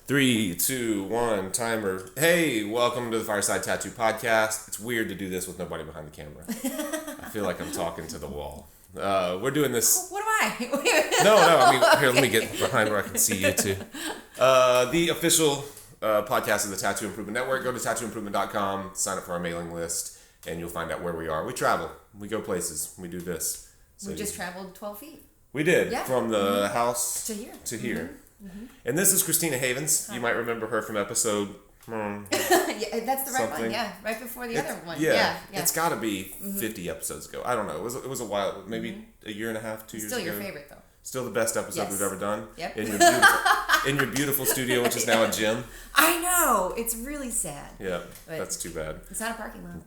3, 2, 1, timer. Hey, welcome to the Fireside Tattoo podcast. It's weird to do this with nobody behind the camera. I feel like I'm talking to the wall. We're doing this. What am I? No. I mean, here, let me get behind where I can see you too. The official podcast of the Tattoo Improvement Network. Go to tattooimprovement.com, sign up for our mailing list, and you'll find out where we are. We travel. We go places. We do this. So we just traveled 12 feet. We did. Yeah. From the house to here. Mm-hmm. And this is Kristina Havens. Hi. You might remember her from episode... yeah, that's the right one. Yeah, right before the other one. Yeah. It's got to be 50 episodes ago. I don't know. It was a while, maybe a year and a half, 2 years ago. Still your favorite, though. Still the best episode we've ever done. Yep. In your beautiful studio, which is now a gym. I know. It's really sad. Yeah, that's too bad. It's not a parking lot.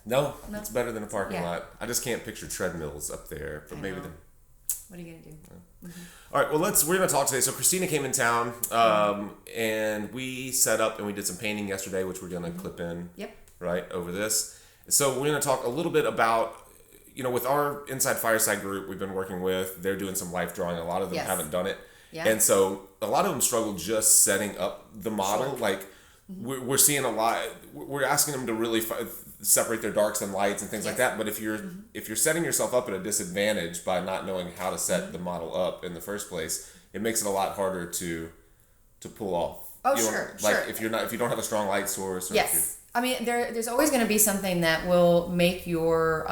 No, it's better than a parking lot. I just can't picture treadmills up there, but maybe the... What are you going to do? All right, well, we're going to talk today. So Kristina came in town, and we set up and we did some painting yesterday, which we're going to clip in right over this. So we're going to talk a little bit about, with our Inside Fireside group we've been working with, they're doing some life drawing. A lot of them haven't done it. Yeah. And so a lot of them struggle just setting up the model. Sure. Like, we're seeing a lot. We're asking them to really separate their darks and lights and things like that. But if you're setting yourself up at a disadvantage by not knowing how to set the model up in the first place, it makes it a lot harder to pull off. Oh, sure. If you don't have a strong light source. Or I mean, there's always going to be something that will make your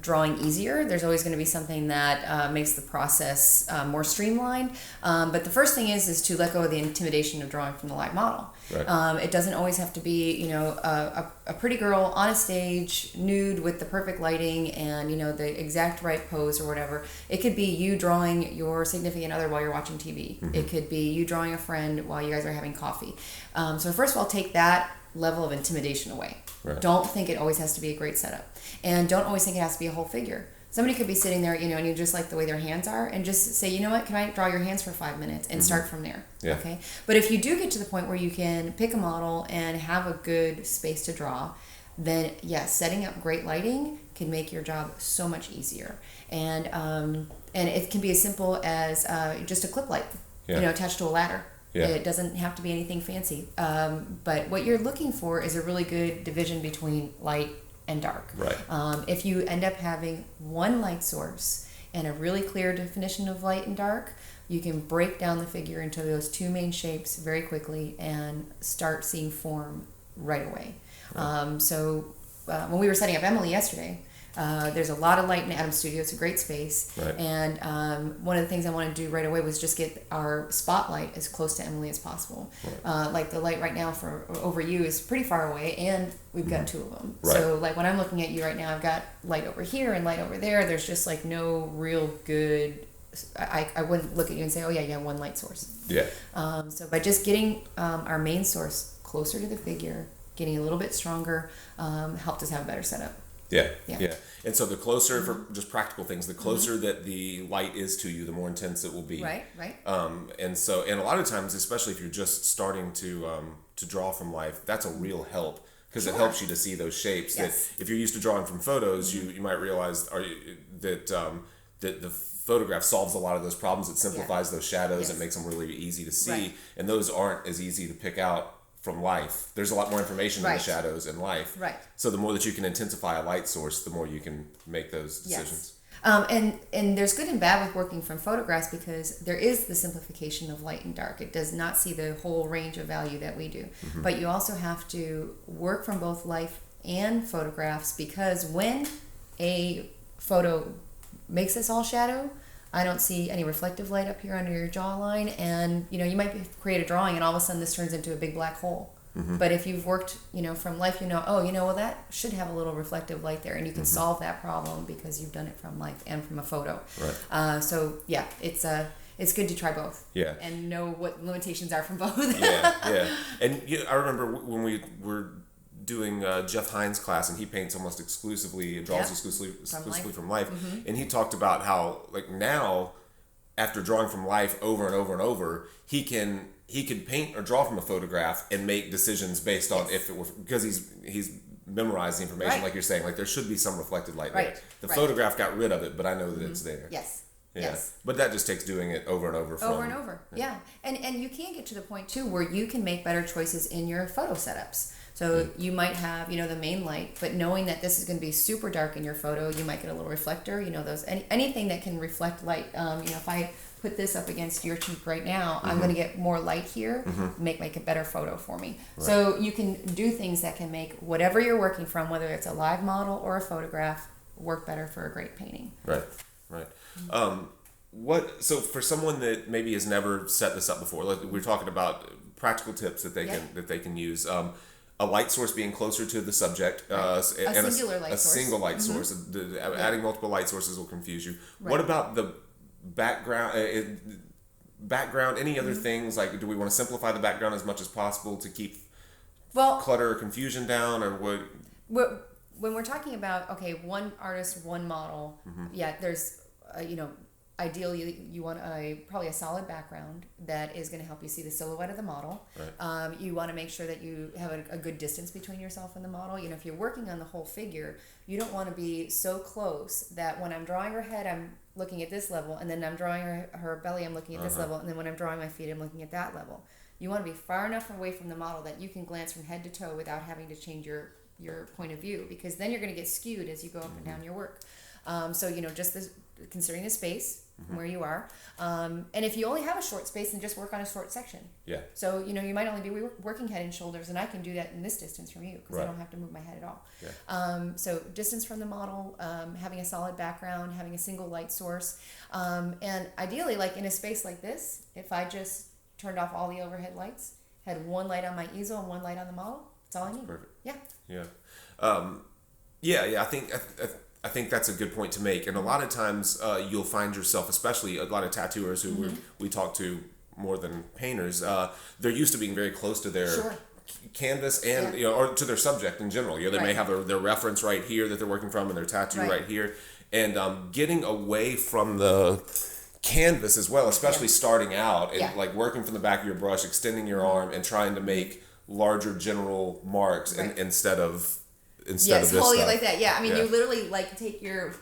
drawing easier. There's always going to be something that makes the process more streamlined. But the first thing is to let go of the intimidation of drawing from the live model. Right. It doesn't always have to be, a pretty girl on a stage, nude with the perfect lighting and, the exact right pose or whatever. It could be you drawing your significant other while you're watching TV. Mm-hmm. It could be you drawing a friend while you guys are having coffee. So first of all, take that level of intimidation away. Right. Don't think it always has to be a great setup. And don't always think it has to be a whole figure. Somebody could be sitting there, and you just like the way their hands are, and just say, can I draw your hands for 5 minutes and start from there? Yeah. Okay. But if you do get to the point where you can pick a model and have a good space to draw, then setting up great lighting can make your job so much easier. And it can be as simple as just a clip light, attached to a ladder. Yeah. It doesn't have to be anything fancy. But what you're looking for is a really good division between light and dark. Right. If you end up having one light source and a really clear definition of light and dark, you can break down the figure into those two main shapes very quickly and start seeing form right away. Right. When we were setting up Emily yesterday, there's a lot of light in Adam's studio. It's a great space. Right. And one of the things I wanted to do right away was just get our spotlight as close to Emily as possible. Right. Like the light right now over you is pretty far away, and we've got two of them. Right. So like when I'm looking at you right now, I've got light over here and light over there. There's just like no real good... I wouldn't look at you and say, oh yeah, you have one light source. Yeah. So by just getting our main source closer to the figure, getting a little bit stronger, helped us have a better setup. Yeah. And so the closer, for just practical things, the closer that the light is to you, the more intense it will be. Right. And a lot of times, especially if you're just starting to draw from life, that's a real help, because it helps you to see those shapes. Yes. That if you're used to drawing from photos, you might realize that the photograph solves a lot of those problems. It simplifies those shadows. It makes them really easy to see, and those aren't as easy to pick out from life. There's a lot more information in the shadows in life. Right. So the more that you can intensify a light source, the more you can make those decisions. And there's good and bad with working from photographs, because there is the simplification of light and dark. It does not see the whole range of value that we do. Mm-hmm. But you also have to work from both life and photographs, because when a photo makes us all shadow, I don't see any reflective light up here under your jawline, and you might create a drawing and all of a sudden this turns into a big black hole. Mm-hmm. But if you've worked from life, that should have a little reflective light there, and you can solve that problem because you've done it from life and from a photo. Right. It's good to try both. Yeah. And know what limitations are from both. Yeah. And I remember when we were doing Jeff Hines' class, and he paints almost exclusively, draws exclusively from life. Mm-hmm. And he talked about how, like, now, after drawing from life over and over and over, he could paint or draw from a photograph and make decisions based on if it were, because he's memorized the information, like you're saying. Like, there should be some reflected light there. The photograph got rid of it, but I know that it's there. Yes. Yes. But that just takes doing it over and over. Over and over. Yeah. And you can get to the point too where you can make better choices in your photo setups. So you might have, the main light, but knowing that this is going to be super dark in your photo, you might get a little reflector, those, anything that can reflect light. If I put this up against your cheek right now, I'm going to get more light here, make a better photo for me. Right. So you can do things that can make whatever you're working from, whether it's a live model or a photograph, work better for a great painting. Right. So for someone that maybe has never set this up before, like we're talking about practical tips that they can use. A light source being closer to the subject, a single light source. Adding multiple light sources will confuse you. Right. What about the background? Any other things? Like, do we want to simplify the background as much as possible to keep clutter or confusion down, or what? When we're talking about one artist, one model, there's ideally you want probably a solid background that is going to help you see the silhouette of the model. Right. You want to make sure that you have a good distance between yourself and the model. If you're working on the whole figure, you don't want to be so close that when I'm drawing her head, I'm looking at this level, and then I'm drawing her belly, I'm looking at this level, and then when I'm drawing my feet, I'm looking at that level. You want to be far enough away from the model that you can glance from head to toe without having to change your point of view, because then you're going to get skewed as you go up and down your work. Just considering the space where you are, and if you only have a short space, then just work on a short section. Yeah. So you might only be working head and shoulders, and I can do that in this distance from you because I don't have to move my head at all. Yeah. So distance from the model, having a solid background, having a single light source, and ideally, like in a space like this, if I just turned off all the overhead lights, had one light on my easel and one light on the model, that's all I need. Perfect. Yeah. Yeah. I think that's a good point to make. And a lot of times you'll find yourself, especially a lot of tattooers who we talk to more than painters, they're used to being very close to their canvas and or to their subject in general. They may have their reference right here that they're working from and their tattoo right here. And getting away from the canvas as well, especially starting out and like working from the back of your brush, extending your arm and trying to make larger general marks instead of this wholly stuff. Like that. Yeah, I mean, you literally take your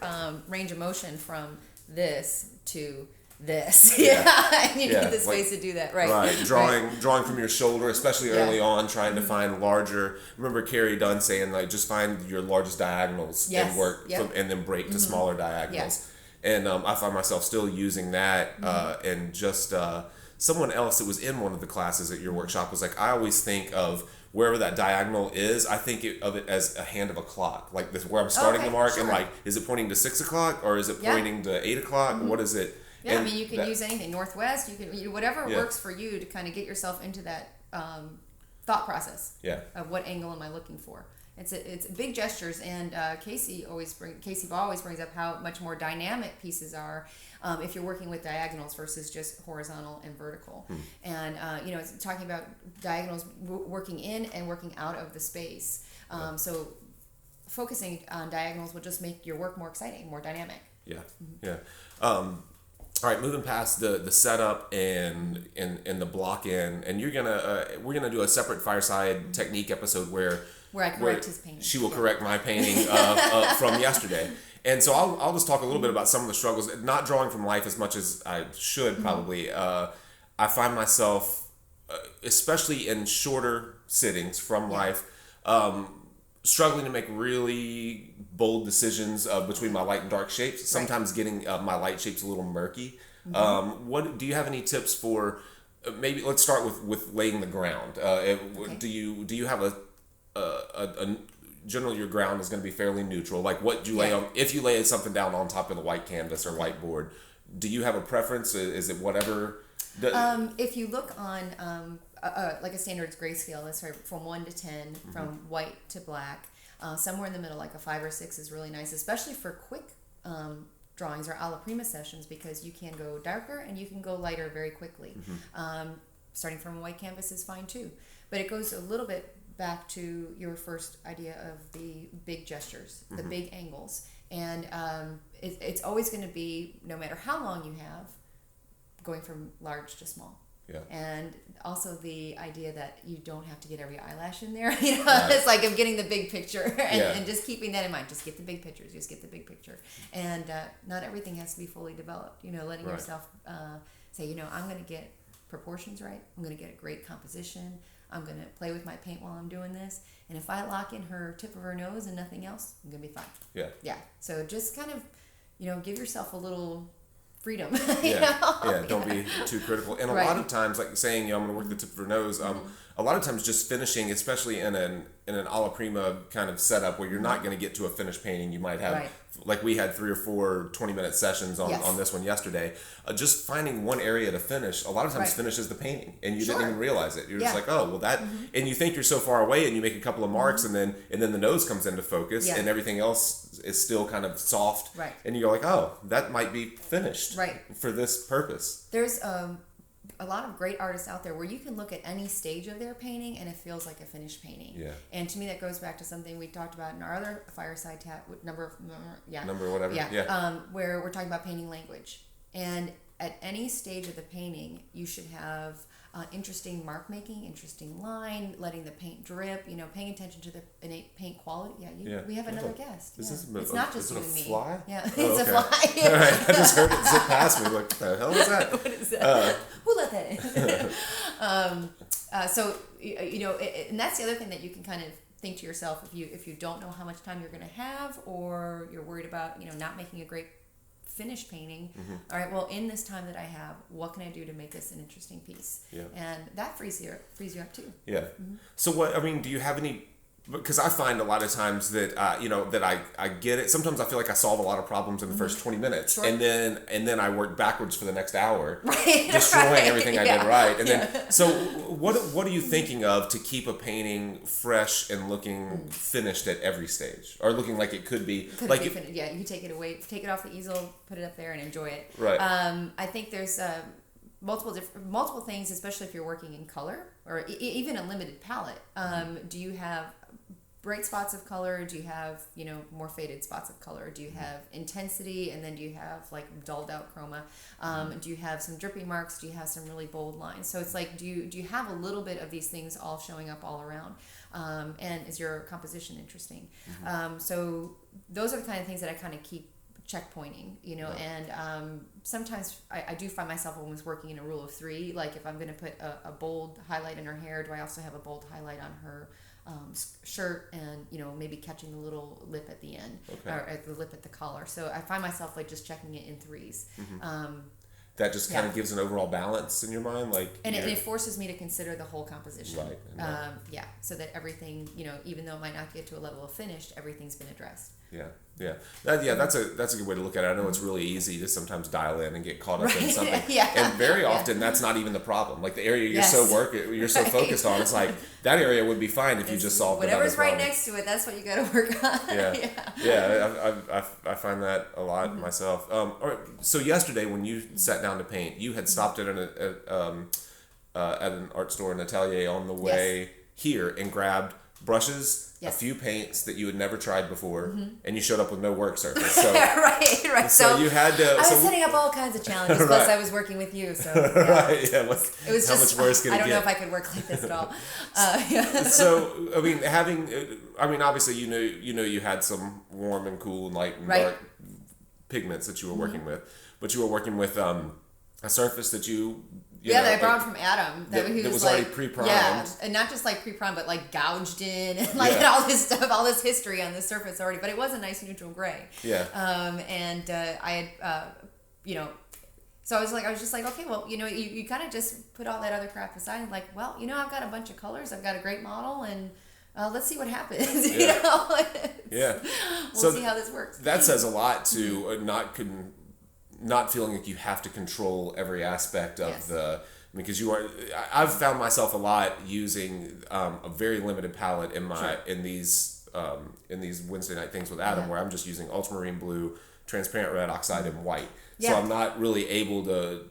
range of motion from this to this. And you need the space to do that. Right. Drawing from your shoulder, especially early on, trying to find larger. Remember Carrie Dunn saying just find your largest diagonals and work and then break to smaller diagonals. And I find myself still using that. And just someone else that was in one of the classes at your workshop was like, I always think of wherever that diagonal is, I think of it as a hand of a clock, like this where I'm starting the mark, and is it pointing to 6 o'clock or is it pointing to 8 o'clock? What is it? Yeah, and I mean, you can use anything, northwest. You can whatever works for you to kind of get yourself into that thought process. Yeah. Of what angle am I looking for? It's big gestures, and Casey Ball always brings up how much more dynamic pieces are if you're working with diagonals versus just horizontal and vertical. And it's talking about diagonals working in and working out of the space. So focusing on diagonals will just make your work more exciting, more dynamic. All right, moving past the setup and the block in, and we're gonna do a separate Fireside Technique episode where I correct his painting. She will correct my painting from yesterday. And so I'll just talk a little bit about some of the struggles, not drawing from life as much as I should probably. I find myself, especially in shorter sittings from life, struggling to make really bold decisions between my light and dark shapes. Sometimes getting my light shapes a little murky. What do you have any tips for? Maybe let's start with laying the ground. Do you have a generally your ground is going to be fairly neutral? Like what do you lay on? If you lay something down on top of the white canvas or whiteboard, do you have a preference? Is it whatever? If you look on like a standards grayscale, that's from 1 to 10, from white to black, somewhere in the middle, like a 5 or 6 is really nice, especially for quick drawings or alla prima sessions, because you can go darker and you can go lighter very quickly. Starting from a white canvas is fine too, but it goes a little bit back to your first idea of the big gestures, the big angles, and it's always going to be, no matter how long you have, going from large to small. Yeah. And also the idea that you don't have to get every eyelash in there. It's like I'm getting the big picture and just keeping that in mind. Just get the big pictures. Just get the big picture. And not everything has to be fully developed. Letting yourself say, I'm going to get proportions right. I'm going to get a great composition. I'm going to play with my paint while I'm doing this. And if I lock in her tip of her nose and nothing else, I'm going to be fine. Yeah. Yeah. So just kind of, give yourself a little freedom. Don't be too critical. And a lot of times, like saying, I'm going to work the tip of her nose, a lot of times just finishing, especially in an alla prima kind of setup where you're not going to get to a finished painting, you might have, like we had 3 or 4 20-minute sessions on this one yesterday, just finding one area to finish, a lot of times finishes the painting, and you didn't even realize it. You're just like, oh, well that, and you think you're so far away, and you make a couple of marks, and then the nose comes into focus, and everything else is still kind of soft, and you go like, oh, that might be finished for this purpose. There's a lot of great artists out there where you can look at any stage of their painting and it feels like a finished painting. Yeah. And to me, that goes back to something we talked about in our other Fireside number whatever. Where we're talking about painting language. And at any stage of the painting, you should have interesting mark making, interesting line, letting the paint drip, paying attention to the innate paint quality. We have another guest. It's not just you and me. Fly? Yeah, it's a fly. All right, I just heard it zip past me. Like, what the hell was that? What is that? Who let that in? And that's the other thing that you can kind of think to yourself if you don't know how much time you're going to have, or you're worried about not making a great finished painting. All right, well, in this time that I have, what can I do to make this an interesting piece? And that frees you up too. So do you have any, because I find a lot of times that that I get it. Sometimes I feel like I solve a lot of problems in the first 20 minutes, and then I work backwards for the next hour, destroying everything I did right. And then so what are you thinking of to keep a painting fresh and looking finished at every stage, or looking like it could be finished? You can take it away, take it off the easel, put it up there, and enjoy it. Right. I think there's multiple things, especially if you're working in color or even a limited palette. Do you have bright spots of color? Do you have more faded spots of color? Do you have intensity, and then do you have like dulled out chroma? Do you have some dripping marks? Do you have some really bold lines? So it's like, do you have a little bit of these things all showing up all around? And is your composition interesting? So those are the kind of things that I kind of keep checkpointing, and sometimes I do find myself almost working in a rule of 3. Like if I'm going to put a bold highlight in her hair, do I also have a bold highlight on her shirt, and maybe catching the little lip at the end, or at the lip at the collar. So I find myself like just checking it in 3s. That just kind of gives an overall balance in your mind, and it forces me to consider the whole composition, right? So that everything, even though it might not get to a level of finished, everything's been addressed. That's a good way to look at it. I know it's really easy to sometimes dial in and get caught up in something, and very often that's not even the problem. Like the area you're so focused on, it's like that area would be fine if you just solved whatever's right next to it. That's what you got to work on. I find that a lot myself. So yesterday when you sat down to paint, you had stopped at an art store, an atelier on the way here, and grabbed brushes, a few paints that you had never tried before, and you showed up with no work surface. So, right. So you had to. I was setting up all kinds of challenges. Plus, I was working with you, so it was how much worse could it get? I don't know if I could work like this at all. So obviously you had some warm and cool and light and dark pigments that you were working with, but you were working with a surface that that I borrowed from Adam. That was already pre-primed. Yeah, and not just like pre-primed, but like gouged in, and and all this stuff, all this history on the surface already. But it was a nice neutral gray. Yeah. I had, so I was just like, okay, well, you kind of just put all that other crap aside, and like, well, I've got a bunch of colors, I've got a great model, and let's see what happens. We'll see how this works. That says a lot to not feeling like you have to control every aspect of because I've found myself a lot using a very limited palette in these Wednesday night things with Adam, where I'm just using ultramarine blue, transparent red, oxide, and white. So I'm not really able to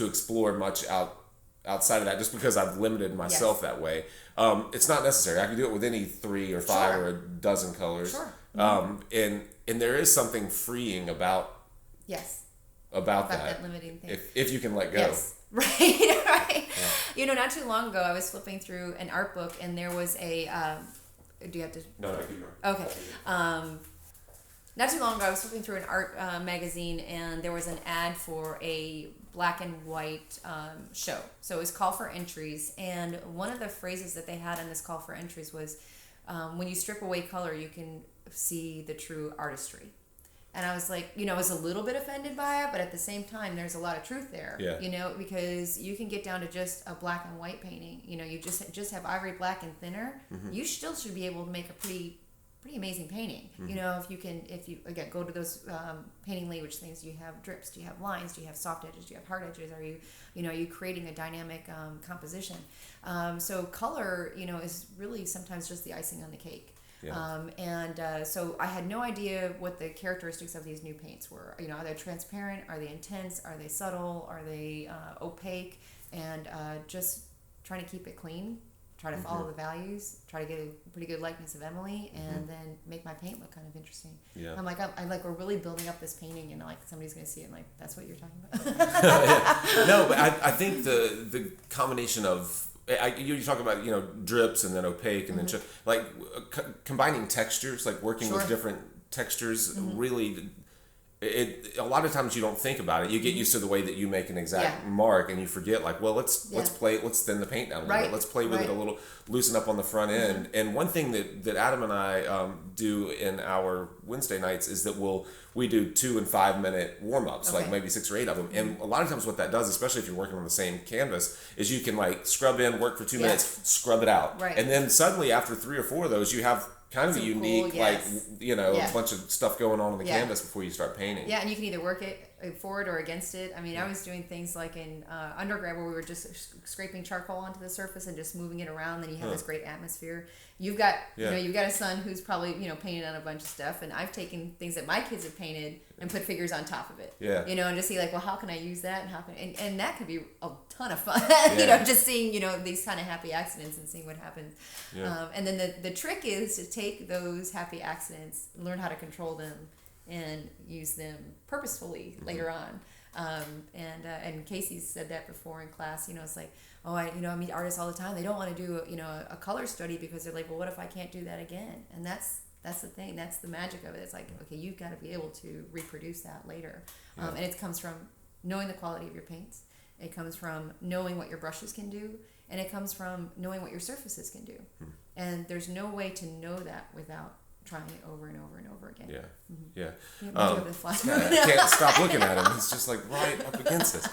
explore much outside of that, just because I've limited myself that way. It's not necessary. I can do it with any 3 or 5 or a dozen colors. And there is something freeing about that limiting thing. if you can let go. Right. Right. Yeah. Not too long ago, I was flipping through an art book, and there was a. Do you have to? No, keep going. Okay. Not too long ago, I was flipping through an art magazine, and there was an ad for a black and white show. So it was call for entries, and one of the phrases that they had in this call for entries was, when you strip away color, you can see the true artistry. And I was like, I was a little bit offended by it, but at the same time, there's a lot of truth there. Yeah. Because you can get down to just a black and white painting. You just have ivory black and thinner. Mm-hmm. You still should be able to make a pretty amazing painting. Mm-hmm. If you again go to those painting language things, do you have drips? Do you have lines? Do you have soft edges? Do you have hard edges? Are you creating a dynamic composition? So color, is really sometimes just the icing on the cake. Yeah. So I had no idea what the characteristics of these new paints were. Are they transparent? Are they intense? Are they subtle? Are they opaque? And just trying to keep it clean. Try to follow the values, try to get a pretty good likeness of Emily, and then make my paint look kind of interesting. Yeah. I'm like, we're really building up this painting, and like somebody's going to see it, and like, that's what you're talking about. No, but I think the combination of, you talk about, drips and then opaque and then, combining textures, like working with different textures, really, a lot of times you don't think about it. You get used to the way that you make an exact mark, and you forget, like, well, let's thin the paint down a little bit. Let's play with it a little, loosen up on the front end. And one thing that Adam and I do in our Wednesday nights is that we do 2 and 5 minute warm-ups, like maybe 6 or 8 of them. And a lot of times what that does, especially if you're working on the same canvas, is you can like scrub in, work for 2 minutes, scrub it out. Right. And then suddenly after 3 or 4 of those, you have kind of a unique, cool, a bunch of stuff going on the canvas before you start painting. Yeah, and you can either work it for it or against it. I mean, I was doing things like in undergrad where we were just scraping charcoal onto the surface and just moving it around. Then you have this great atmosphere. You've got, you've got a son who's probably, painted on a bunch of stuff, and I've taken things that my kids have painted and put figures on top of it. Yeah. And just see like, well, how can I use that, and how can and that could be a ton of fun. Just seeing these kind of happy accidents and seeing what happens. Yeah. And then the trick is to take those happy accidents, learn how to control them, and use them purposefully later on. And Casey said that before in class. It's like, I meet artists all the time. They don't want to do a color study because they're like, well, what if I can't do that again? And that's the thing. That's the magic of it. It's like, okay, you've got to be able to reproduce that later. And it comes from knowing the quality of your paints. It comes from knowing what your brushes can do, and it comes from knowing what your surfaces can do. And there's no way to know that without trying it over and over and over again. Yeah. I can't stop looking at him. He's just like right up against us.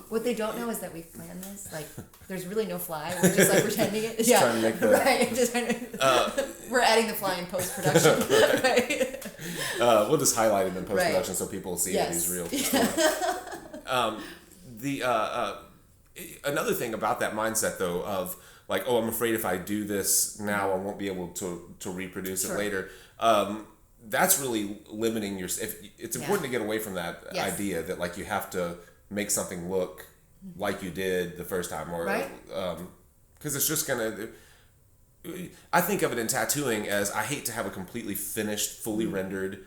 What they don't know is that we've planned this. Like, there's really no fly. We're just like pretending it. Just trying to make the right. We're adding the fly in post production. Right. We'll just highlight it in post production so people will see that he's real. Another thing about that mindset though of like, oh, I'm afraid if I do this now, I won't be able to reproduce it later. That's really limiting your. It's important to get away from that idea that like you have to make something look like you did the first time, or because it's just gonna. I think of it in tattooing as I hate to have a completely finished, fully rendered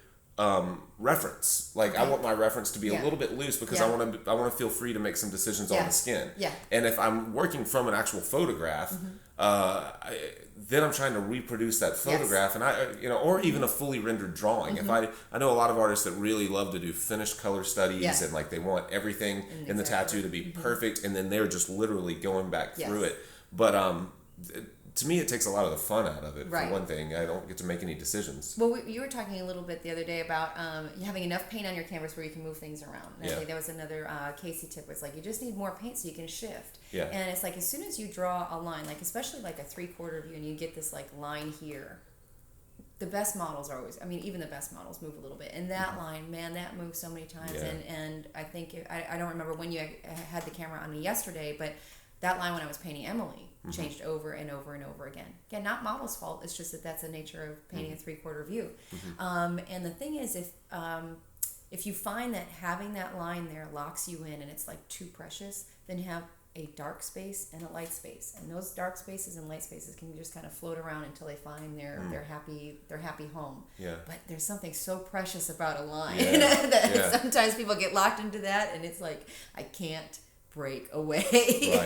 reference. Like I want my reference to be a little bit loose because I want to feel free to make some decisions on the skin. Yeah. And if I'm working from an actual photograph, then I'm trying to reproduce that photograph, and or even a fully rendered drawing. If I know a lot of artists that really love to do finished color studies and like they want everything in the tattoo to be perfect, and then they're just literally going back through it. But to me, it takes a lot of the fun out of it. For one thing, I don't get to make any decisions. Well, you were talking a little bit the other day about having enough paint on your canvas where you can move things around. And I think that was another Casey tip. Was like, you just need more paint so you can shift. Yeah. And it's like, as soon as you draw a line, like especially like a 3/4 view, and you get this like line here, the best models are always, even the best models move a little bit. And that line, man, that moves so many times. Yeah. And I think, I don't remember when you had the camera on me yesterday, but that line when I was painting Emily changed over and over and over again. Again, not model's fault. It's just that's the nature of painting a 3/4 view. And the thing is, if you find that having that line there locks you in and it's like too precious, then you have a dark space and a light space, and those dark spaces and light spaces can just kind of float around until they find their happy home. Yeah. But there's something so precious about a line that sometimes people get locked into that, and it's like, I can't break away.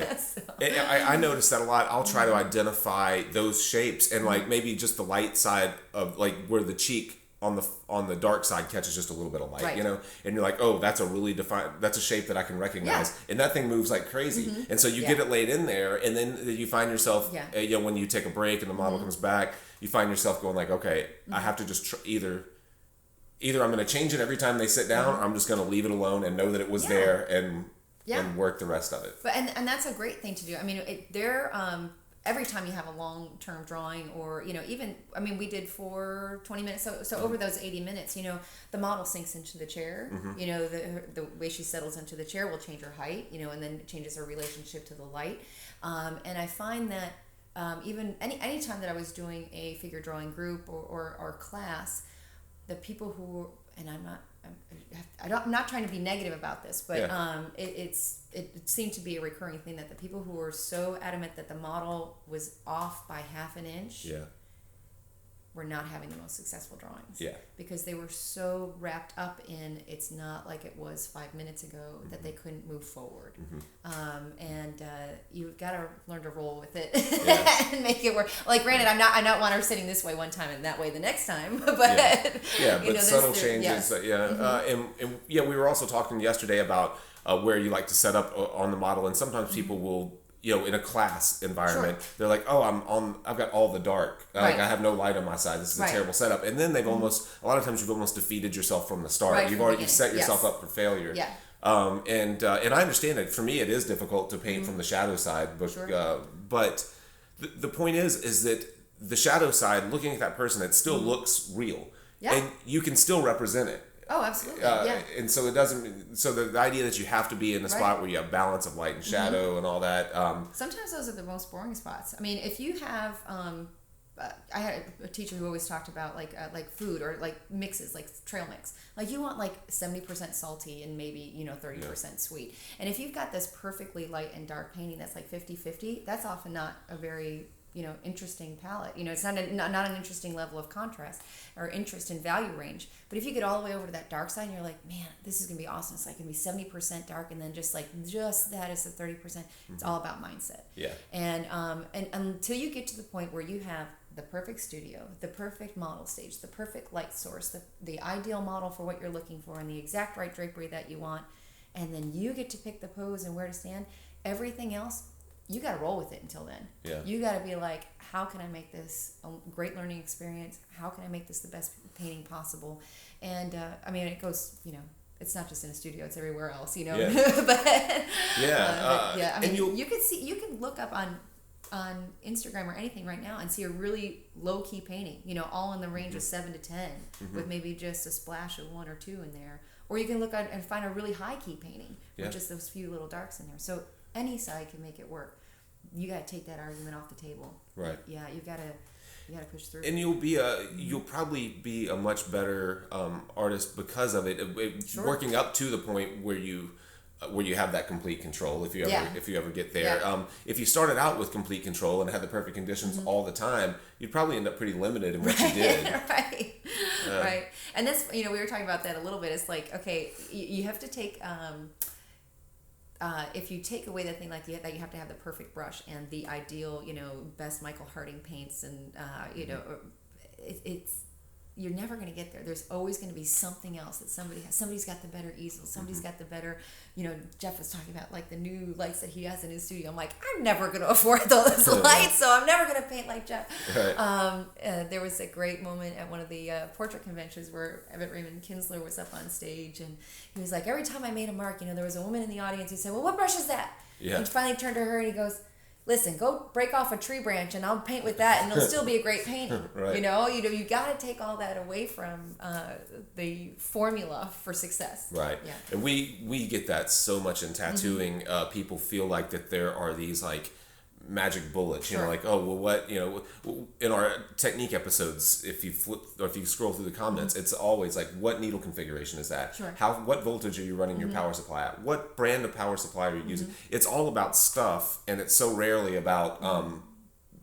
Right. So. I notice that a lot. I'll try to identify those shapes and like maybe just the light side of like where the cheek on the dark side catches just a little bit of light, you know, and you're like, oh, that's a really that's a shape that I can recognize, and that thing moves like crazy, and so you get it laid in there, and then you find yourself, you know, when you take a break and the model comes back, you find yourself going like, okay, I have to just either I'm going to change it every time they sit down, or I'm just going to leave it alone and know that it was there and work the rest of it. But and that's a great thing to do. I mean, every time you have a long-term drawing, or, you know, even, I mean, we did for 20 minutes. So over those 80 minutes, you know, the model sinks into the chair. You know, the way she settles into the chair will change her height, you know, and then it changes her relationship to the light. And I find that even any time that I was doing a figure drawing group or class, the people who, and I'm not trying to be negative about this, but it seemed to be a recurring thing that the people who were so adamant that the model was off by half an inch were not having the most successful drawings. Because they were so wrapped up in it's not like it was 5 minutes ago that they couldn't move forward. And you've got to learn to roll with it and make it work. Like, granted, I not want her sitting this way one time and that way the next time, but but you know, subtle changes. And we were also talking yesterday about where you like to set up on the model, and sometimes people will, you know, in a class environment, they're like, oh, I've got all the dark. Like, I have no light on my side. This is a terrible setup. And then they've a lot of times you've almost defeated yourself from the start. You've set yourself up for failure. And I understand it. For me, it is difficult to paint from the shadow side, but the point is that the shadow side, looking at that person, it still looks real, and you can still represent it. Oh, absolutely. And so it doesn't. So the idea that you have to be in a spot where you have balance of light and shadow and all that. Sometimes those are the most boring spots. I mean, if you have, I had a teacher who always talked about like food or like mixes, like trail mix. Like, you want like 70% salty and maybe, you know, 30% sweet. And if you've got this perfectly light and dark painting that's like 50-50, that's often not a very, you know, interesting palette. You know, it's not an interesting level of contrast or interest in value range. But if you get all the way over to that dark side and you're like, man, this is gonna be awesome. It's like gonna be 70% dark, and then just that is the 30%. It's all about mindset. And until you get to the point where you have the perfect studio, the perfect model stage, the perfect light source, the ideal model for what you're looking for, and the exact right drapery that you want, and then you get to pick the pose and where to stand, everything else, you got to roll with it until then. You got to be like, how can I make this a great learning experience? How can I make this the best painting possible? And I mean, it goes, you know, it's not just in a studio; it's everywhere else, you know. But I mean, you can look up on Instagram or anything right now and see a really low key painting, you know, all in the range of 7 to 10, with maybe just a splash of 1 or 2 in there. Or you can look at and find a really high key painting with just those few little darks in there. So any side can make it work. You got to take that argument off the table. Right. Yeah, you got to push through. And you'll probably be a much better artist because of it. Working up to the point where you have that complete control. If you ever get there, if you started out with complete control and had the perfect conditions all the time, you'd probably end up pretty limited in what you did. Right. And that's, you know, we were talking about that a little bit. It's like, okay, you have to take. If you take away the thing like that, you have to have the perfect brush and the ideal, you know, best Michael Harding paints, and you know, it's you're never going to get there. There's always going to be something else that somebody has. Somebody's got the better easel. Somebody's got the better, you know, Jeff was talking about like the new lights that he has in his studio. I'm like, I'm never going to afford those lights, so I'm never going to paint like Jeff. There was a great moment at one of the portrait conventions where Everett Raymond Kinsler was up on stage, and he was like, every time I made a mark, you know, there was a woman in the audience who said, well, what brush is that? And he finally turned to her and he goes, listen, go break off a tree branch and I'll paint with that and it'll still be a great painting. You know, you got to take all that away from the formula for success. And we get that so much in tattooing. People feel like that there are these like magic bullets, you know, like, oh, well, what, you know, in our technique episodes, if you flip or if you scroll through the comments, it's always like, what needle configuration is that? What voltage are you running your power supply at? What brand of power supply are you using? It's all about stuff, and it's so rarely about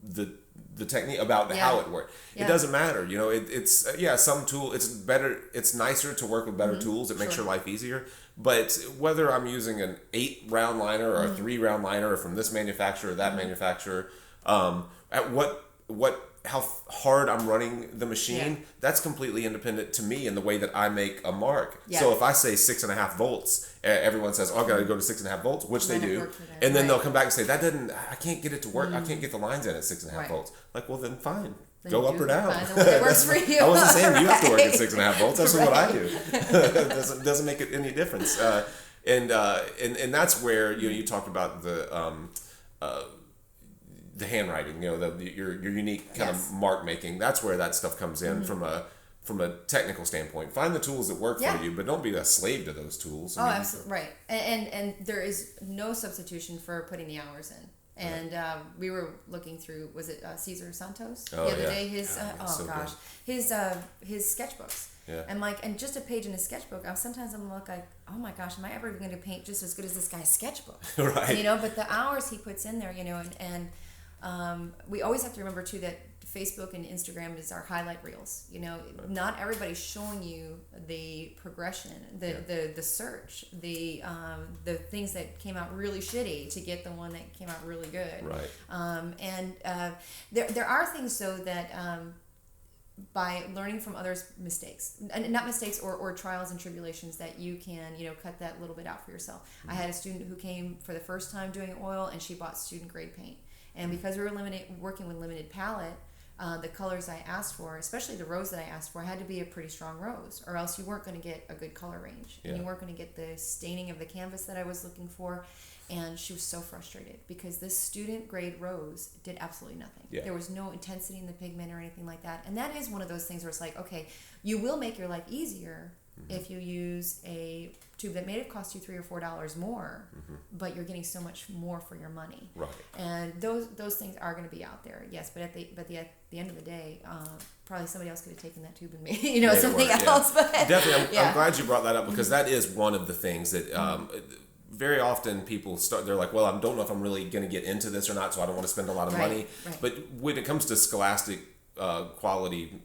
the the technique, about how it worked. It doesn't matter. It's some tool. It's better. It's nicer to work with better tools. It makes your life easier. But whether I'm using an 8-round liner or a 3-round liner, or from this manufacturer or that manufacturer, at how hard I'm running the machine, that's completely independent to me in the way that I make a mark. So if I say 6.5 volts, everyone says, "Oh, I got to go to 6.5 volts," which they do, and then they'll come back and say, I can't get it to work. I can't get the lines in at 6.5 volts. Like, well, then fine. Then go up or down. It works for you. I wasn't saying you have to work at 6.5 volts. That's what I do. It doesn't make it any difference. And that's where you talked about the handwriting, your unique kind of mark making. That's where that stuff comes in from a technical standpoint. Find the tools that work for you, but don't be a slave to those tools. Absolutely right. And there is no substitution for putting the hours in. And we were looking through, was it Cesar Santos the other day? His his sketchbooks. Yeah. And just a page in his sketchbook, sometimes I'm like, oh my gosh, am I ever going to paint just as good as this guy's sketchbook? Right. But the hours he puts in there, and we always have to remember too that Facebook and Instagram is our highlight reels. Not everybody's showing you the progression, the search, the things that came out really shitty to get the one that came out really good. Right. There are things though that by learning from others' mistakes, and not mistakes or trials and tribulations, that you can cut that little bit out for yourself. I had a student who came for the first time doing oil, and she bought student grade paint. And because we were working with limited palette, the colors I asked for, especially the rose that I asked for, had to be a pretty strong rose, or else you weren't going to get a good color range. And you weren't going to get the staining of the canvas that I was looking for. And she was so frustrated because this student grade rose did absolutely nothing. Yeah. There was no intensity in the pigment or anything like that. And that is one of those things where it's like, okay, you will make your life easier if you use a tube that may have cost you $3 or $4 more, but you're getting so much more for your money. Right. And those things are going to be out there, yes. But at the end of the day, probably somebody else could have taken that tube and made something else. But definitely, I'm glad you brought that up, because that is one of the things that. Very often people they're like, well, I don't know if I'm really going to get into this or not, so I don't want to spend a lot of money. Right. But when it comes to scholastic quality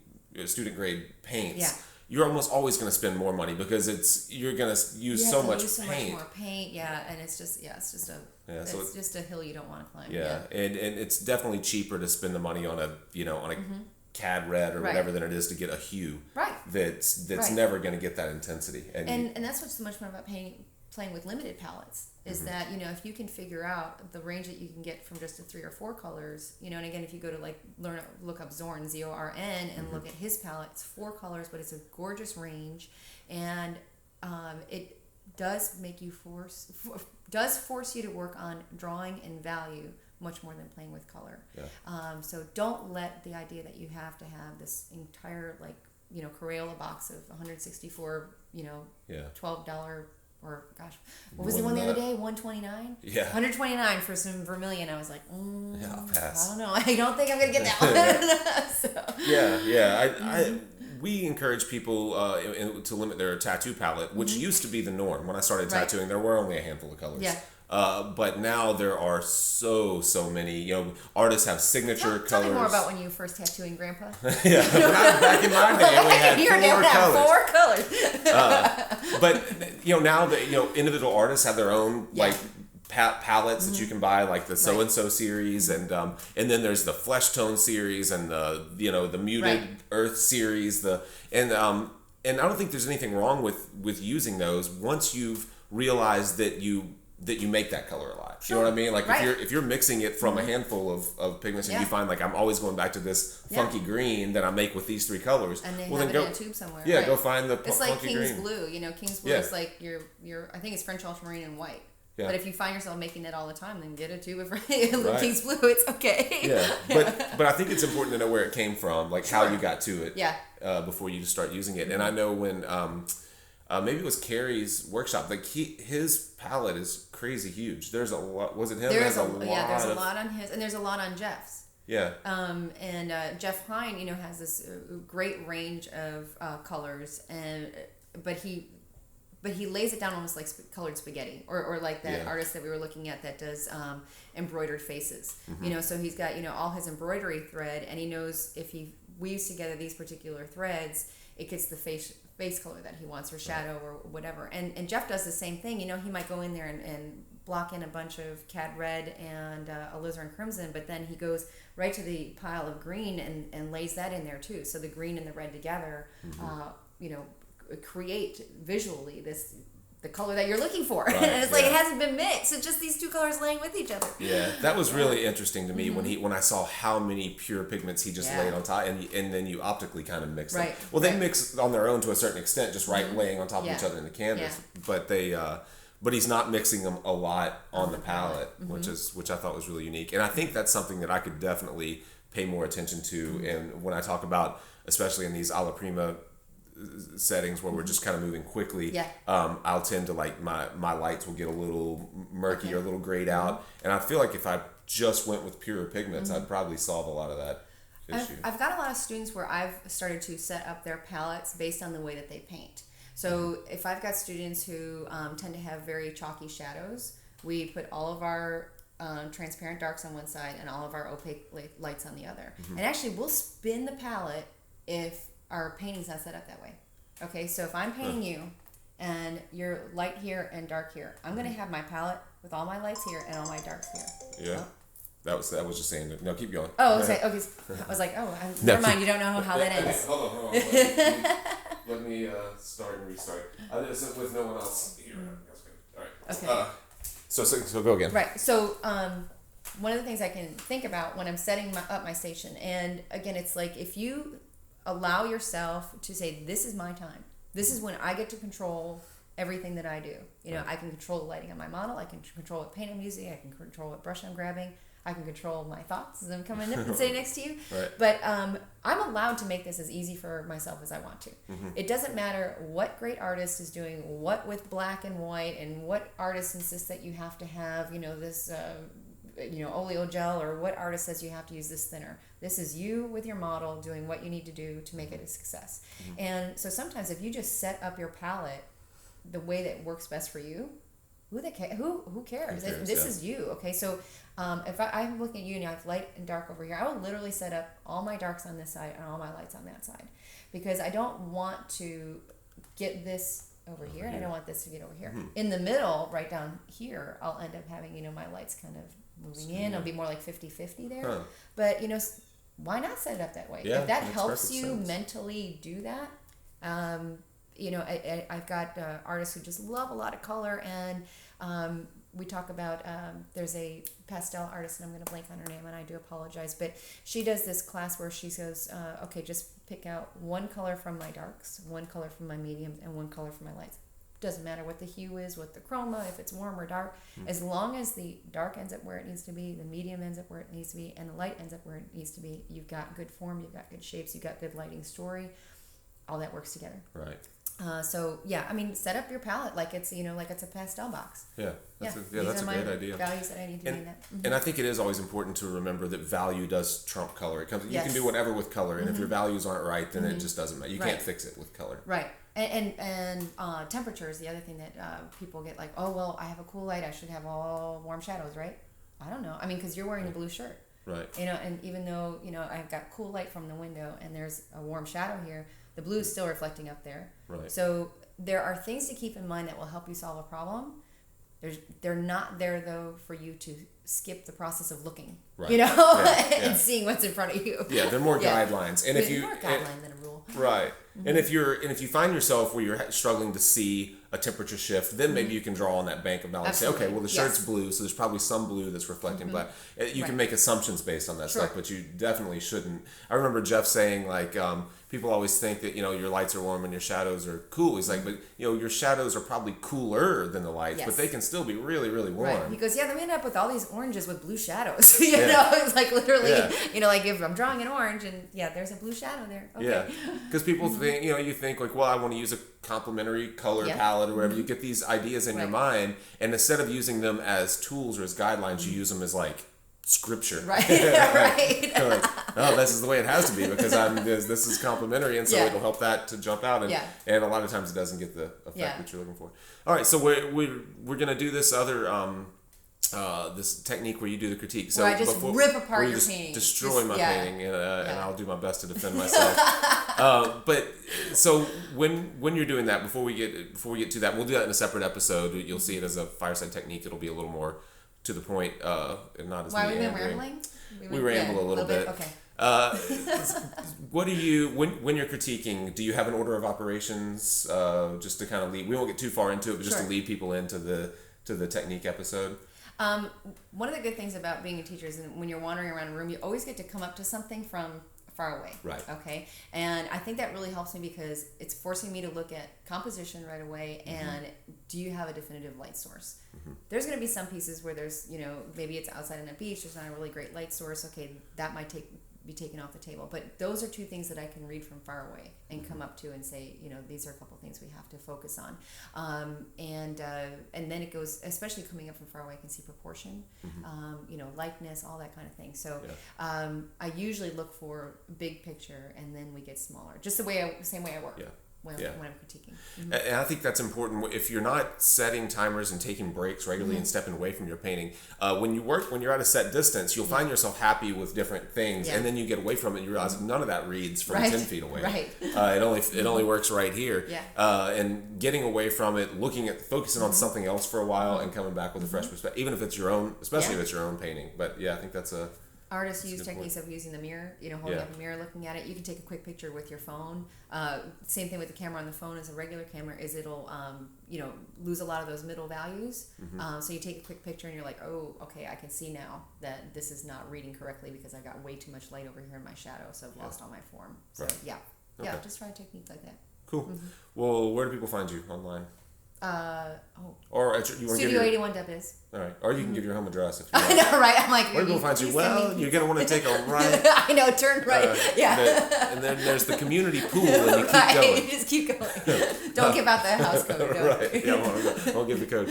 student grade paints, you're almost always going to spend more money, because you're going to use so much paint. More paint, and it's just a hill you don't want to climb. And it's definitely cheaper to spend the money on a CAD red or whatever than it is to get a hue. Right. That's never going to get that intensity. And that's what's so much fun about playing with limited palettes is that if you can figure out the range that you can get from just 3 or 4 colors, and again, if you go to look up Zorn, Zorn, and look at his palette, it's 4 colors, but it's a gorgeous range, and it does make you force you to work on drawing and value much more than playing with color. So don't let the idea that you have to have this entire Crayola box of 164 $12, or gosh, what was the one the other day? $129. Yeah. $129 for some vermilion. I was like, I'll pass. I don't know. I don't think I'm gonna get that one. We encourage people to limit their tattoo palette, which used to be the norm. When I started tattooing, there were only a handful of colors. Yeah. But now there are so many. Artists have signature colors. Tell me more about when you first tattooing, Grandpa. Back in my day, we had 4 colors. 4 colors. But now that individual artists have their own palettes that you can buy, like the so and so series, and then there's the flesh tone series, and the muted earth series. And I don't think there's anything wrong with using those once you've realized that you make that color a lot. Sure. You know what I mean? Like if you're mixing it from a handful of pigments, and you find like I'm always going back to this funky green that I make with these 3 colors. And they have it in a tube somewhere. Yeah, go find the it's funky green. It's like King's Blue. King's Blue is like your I think it's French ultramarine and white. Yeah. But if you find yourself making that all the time, then get a tube of King's Blue. It's okay. Yeah, but I think it's important to know where it came from, like how you got to it. Yeah. Before you start using it, and I know when maybe it was Carrie's workshop. Like his palette is crazy huge. There's a lot. Was it him? There's a lot on his, and there's a lot on Jeff's. Yeah. And Jeff Hine, has this great range of colors, but but he lays it down almost like colored spaghetti, or like that artist that we were looking at that does embroidered faces. So he's got all his embroidery thread, and he knows if he weaves together these particular threads, it gets the face color that he wants, or shadow, or whatever. And Jeff does the same thing. He might go in there and block in a bunch of cad red and alizarin crimson, but then he goes right to the pile of green and lays that in there too. So the green and the red together, create visually the color that you're looking for. Right, and it's like it hasn't been mixed. It's just these two colors laying with each other. Yeah, that was really interesting to me when I saw how many pure pigments he just laid on top, and then you optically kind of mix them. Well, they mix on their own to a certain extent, just laying on top of each other in the canvas. But but he's not mixing them a lot on the palette, which I thought was really unique. And I think that's something that I could definitely pay more attention to. And when I talk about, especially in these alla prima settings where we're just kind of moving quickly, I'll tend to my lights will get a little murky or a little grayed out, and I feel like if I just went with pure pigments, I'd probably solve a lot of that issue. I've got a lot of students where I've started to set up their palettes based on the way that they paint. So if I've got students who tend to have very chalky shadows, we put all of our transparent darks on one side and all of our opaque lights on the other. And actually we'll spin the palette if our painting's not set up that way. Okay, so if I'm painting you and you're light here and dark here, I'm going to have my palette with all my lights here and all my darks here. Yeah. That was just saying. No, keep going. Oh, okay. I was like, never mind. You don't know how that ends. Hold on. Let me start and restart. This is with no one else here. That's good. All right. Okay. So go again. Right. So one of the things I can think about when I'm setting up my station, and again, it's like if you allow yourself to say, this is my time. This is when I get to control everything that I do. I can control the lighting on my model. I can control what paint I'm using. I can control what brush I'm grabbing. I can control my thoughts as I'm coming up and sitting next to you. Right. But I'm allowed to make this as easy for myself as I want to. It doesn't matter what great artist is doing what with black and white, and what artist insists that you have to have, this oleo gel, or what artist says you have to use this thinner. This is you with your model doing what you need to do to make it a success. And so sometimes if you just set up your palette the way that works best for you, who cares? This is you. Okay, so if I'm looking at you and you have light and dark over here, I will literally set up all my darks on this side and all my lights on that side, because I don't want to get this over here and I don't want this to get over here. In the middle, right down here, I'll end up having my lights kind of moving in. It'll be more like 50-50 there. But why not set it up that way? If that helps you mentally do that, I've got artists who just love a lot of color, and we talk about there's a pastel artist, and I'm going to blank on her name, and I do apologize, but she does this class where she goes, okay, just pick out one color from my darks, one color from my mediums, and one color from my lights. Doesn't matter what the hue is, what the chroma, if it's warm or dark, as long as the dark ends up where it needs to be, the medium ends up where it needs to be, and the light ends up where it needs to be, you've got good form, you've got good shapes, you've got good lighting story, all that works together. Right. Set up your palette like it's a pastel box. That's a great idea. Values that I need to do in that. And I think it is always important to remember that value does trump color. You can do whatever with color, and if your values aren't right, then it just doesn't matter. You can't fix it with color. Right. And temperature is the other thing that people get like, oh well, I have a cool light, I should have all warm shadows, right? I don't know. Because you're wearing a blue shirt. Right. And even though I've got cool light from the window and there's a warm shadow here, the blue is still reflecting up there. Right. So there are things to keep in mind that will help you solve a problem. They're not there though for you to skip the process of looking, and seeing what's in front of you. Yeah, they're more guidelines. And if you more guideline than a rule. Right. And if you find yourself where you're struggling to see a temperature shift, then maybe you can draw on that bank of knowledge. Absolutely. Say, okay, well the shirt's blue, so there's probably some blue that's reflecting black. You can make assumptions based on that stuff, but you definitely shouldn't. I remember Jeff saying people always think that your lights are warm and your shadows are cool. He's like, but your shadows are probably cooler than the lights, but they can still be really, really warm. Right. He goes, then we end up with all these oranges with blue shadows. It's like literally, like if I'm drawing an orange and there's a blue shadow there. Okay. Yeah, because people think, you think like, well, I want to use a complementary color palette or whatever. You get these ideas in your mind, and instead of using them as tools or as guidelines, you use them as like scripture. Right. Right. oh, this is the way it has to be because this is complimentary, and so it'll help that to jump out, and a lot of times it doesn't get the effect that you're looking for. All right, so we're gonna do this other this technique where you do the critique. So where I just rip apart your painting, destroy my painting, and I'll do my best to defend myself. But so when you're doing that, before we get to that, we'll do that in a separate episode. You'll see it as a Fireside Technique. It'll be a little more to the point, and not as why we've been rambling. We ramble a little bit. Okay. What do you when you're critiquing? Do you have an order of operations? Just to kind of lead. We won't get too far into it, but just to lead people into the technique episode. One of the good things about being a teacher is when you're wandering around a room, you always get to come up to something from far away. Right. Okay. And I think that really helps me because it's forcing me to look at composition right away and do you have a definitive light source? There's going to be some pieces where there's, maybe it's outside on a beach, there's not a really great light source. Okay, that might be taken off the table. But those are two things that I can read from far away and come up to and say, these are a couple things we have to focus on. And then it goes, especially coming up from far away, I can see proportion, likeness, all that kind of thing. So I usually look for big picture and then we get smaller. Just same way I work. When I'm critiquing. And I think that's important. If you're not setting timers and taking breaks regularly and stepping away from your painting, when you're at a set distance, you'll find yourself happy with different things, and then you get away from it and you realize none of that reads from 10 feet away. Right. It only works right here. And getting away from it, focusing on something else for a while and coming back with a fresh perspective, even if it's your own, especially if it's your own painting. But I think that's a... Artists use techniques of using the mirror, holding up a mirror, looking at it. You can take a quick picture with your phone. Same thing with the camera on the phone as a regular camera is it'll, lose a lot of those middle values. So you take a quick picture and you're like, oh, okay, I can see now that this is not reading correctly because I got way too much light over here in my shadow, so I've lost all my form. So just try a technique like that. Cool. Well, where do people find you online? Or Studio81.biz. All right. Or you can give your home address if you want. I know, right? I'm like, where do people find you? Well, you're going to want to take a right. I know, turn right. And then there's the community pool and you keep going. You just keep going. Don't give out the house code. Right. Yeah, I won't give the code.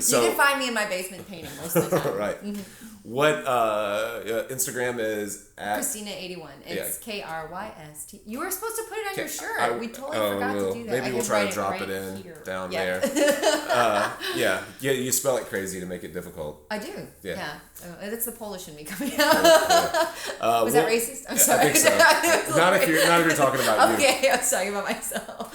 So you can find me in my basement painting most of the time. Right. What Instagram is at Kristina81. It's KRYST. You were supposed to put it on your shirt. We totally forgot to do that. Maybe we'll try to drop it in down there. You spell it crazy to make it difficult. I do. Yeah. That's the Polish in me coming out. Was that racist? I'm sorry. I think so. not if you're talking about you. Okay, I was talking about myself.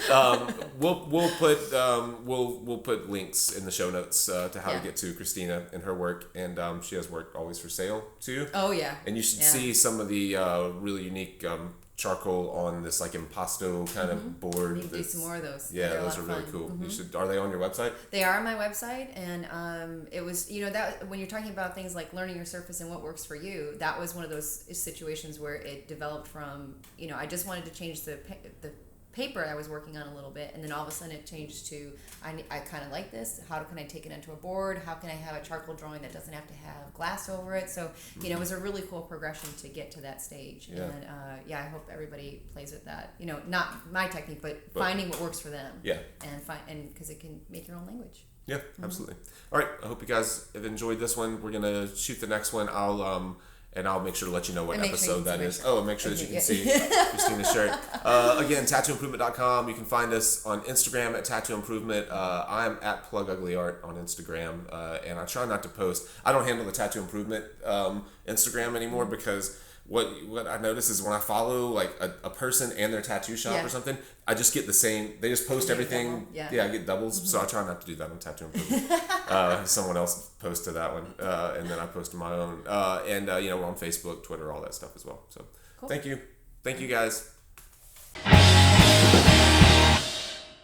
We'll put links in the show notes to how to get to Kristina and her work, and she has work always for sale too. Oh yeah. And you should see some of the really unique charcoal on this like impasto kind of board. We need to do some more of those. Yeah, those are really cool. You should. Are they on your website? They are on my website, and it was that when you're talking about things like learning your surface and what works for you, that was one of those situations where it developed from I just wanted to change the paper I was working on a little bit, and then all of a sudden it changed to I kind of like this. How can I take it into a board? How can I have a charcoal drawing that doesn't have to have glass over it? So it was a really cool progression to get to that stage. And I hope everybody plays with that. Not my technique, but finding what works for them. Yeah. And because it can make your own language. Yeah, absolutely. All right, I hope you guys have enjoyed this one. We're gonna shoot the next one. I'll make sure to let you know what episode that is. Oh, and make sure that you can see Kristina's shirt. Again, tattooimprovement.com. You can find us on Instagram at Tattoo Improvement. I'm at PlugUglyArt on Instagram. And I try not to post. I don't handle the Tattoo Improvement Instagram anymore because what I notice is when I follow like a person and their tattoo shop or something, I just get the same. They just post everything. I get doubles. So I try not to do that on Tattoo Improvement. Someone else posts to that one, and then I post to my own. And we're on Facebook, Twitter, all that stuff as well. So cool. Thank you guys.